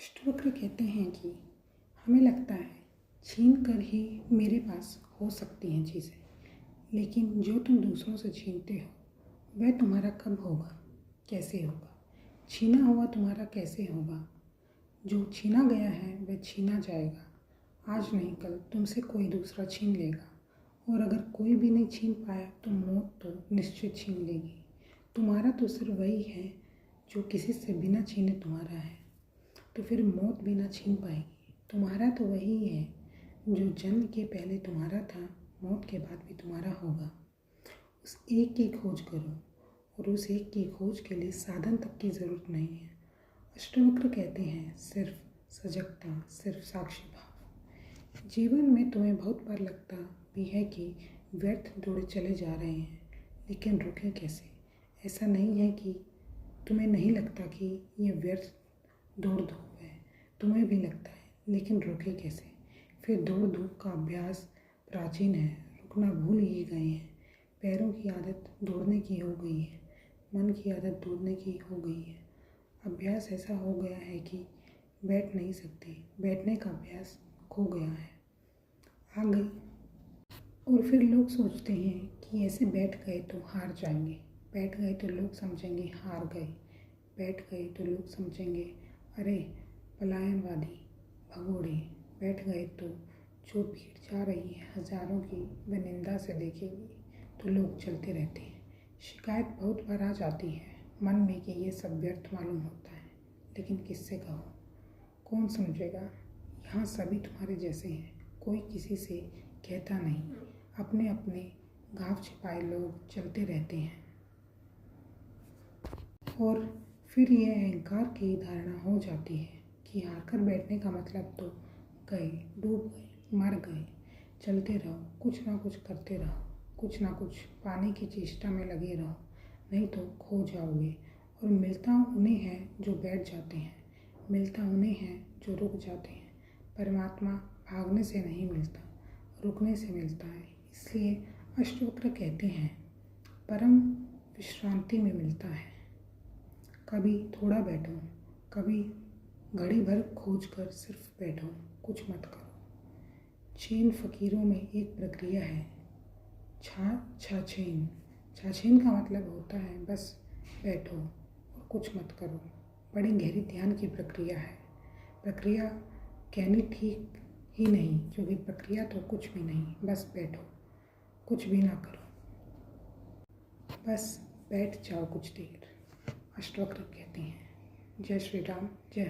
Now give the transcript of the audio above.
अष्टवक्र कहते हैं कि हमें लगता है छीन कर ही मेरे पास हो सकती हैं चीज़ें, लेकिन जो तुम दूसरों से छीनते हो वह तुम्हारा कब होगा, कैसे होगा। छीना हुआ तुम्हारा कैसे होगा। जो छीना गया है वह छीना जाएगा। आज नहीं कल तुमसे कोई दूसरा छीन लेगा, और अगर कोई भी नहीं छीन पाया तो मौत तो निश्चित छीन लेगी। तुम्हारा तो सिर्फ वही है जो किसी से बिना छीने तुम्हारा है, तो फिर मौत भी ना छीन पाएगी। तुम्हारा तो वही है जो जन्म के पहले तुम्हारा था, मौत के बाद भी तुम्हारा होगा। उस एक की खोज करो, और उस एक की खोज के लिए साधन तक की ज़रूरत नहीं है। अष्टवक्र कहते हैं सिर्फ सजगता, सिर्फ साक्षी भाव। जीवन में तुम्हें बहुत बार लगता भी है कि व्यर्थ दौड़े चले जा रहे हैं, लेकिन रुके कैसे। ऐसा नहीं है कि तुम्हें नहीं लगता कि ये व्यर्थ दौड़ धूप है, तुम्हें भी लगता है, लेकिन रुके कैसे। फिर दौड़ धूप का अभ्यास प्राचीन है, रुकना भूल ही गए हैं। पैरों की आदत दौड़ने की हो गई है, मन की आदत दौड़ने की हो गई है। अभ्यास ऐसा हो गया है कि बैठ नहीं सकते, बैठने का अभ्यास खो गया है। आ गई। और फिर लोग सोचते हैं कि ऐसे बैठ गए तो हार जाएंगे, बैठ गए तो लोग समझेंगे हार गए, बैठ गए तो लोग समझेंगे अरे पलायनवादी भगोड़े। बैठ गए तो जो भीड़ जा रही है हजारों की वह निंदा से देखेगी, तो लोग चलते रहते हैं। शिकायत बहुत बार आ जाती है मन में कि ये सब व्यर्थ मालूम होता है, लेकिन किससे कहो, कौन समझेगा। यहाँ सभी तुम्हारे जैसे हैं, कोई किसी से कहता नहीं। अपने अपने घाव छिपाए लोग चलते रहते हैं, और फिर यह अहंकार की धारणा हो जाती है कि हारकर बैठने का मतलब तो गए, डूब गए, मर गए। चलते रहो, कुछ ना कुछ करते रहो, कुछ ना कुछ पाने की चेष्टा में लगे रहो, नहीं तो खो जाओगे। और मिलता उन्हें है जो बैठ जाते हैं, मिलता उन्हें है जो रुक जाते हैं। परमात्मा भागने से नहीं मिलता, रुकने से मिलता है। इसलिए अष्टवक्र कहते हैं परम विश्रांति में मिलता है। कभी थोड़ा बैठो, कभी घड़ी भर खोज कर सिर्फ बैठो, कुछ मत करो। छीन फकीरों में एक प्रक्रिया है, छाछीन। छाछीन का मतलब होता है बस बैठो और कुछ मत करो। बड़ी गहरी ध्यान की प्रक्रिया है। प्रक्रिया कहनी ठीक ही नहीं, क्योंकि प्रक्रिया तो कुछ भी नहीं, बस बैठो, कुछ भी ना करो, बस बैठ जाओ कुछ देर। अष्टवक्र कहते हैं। जय श्री राम, जय।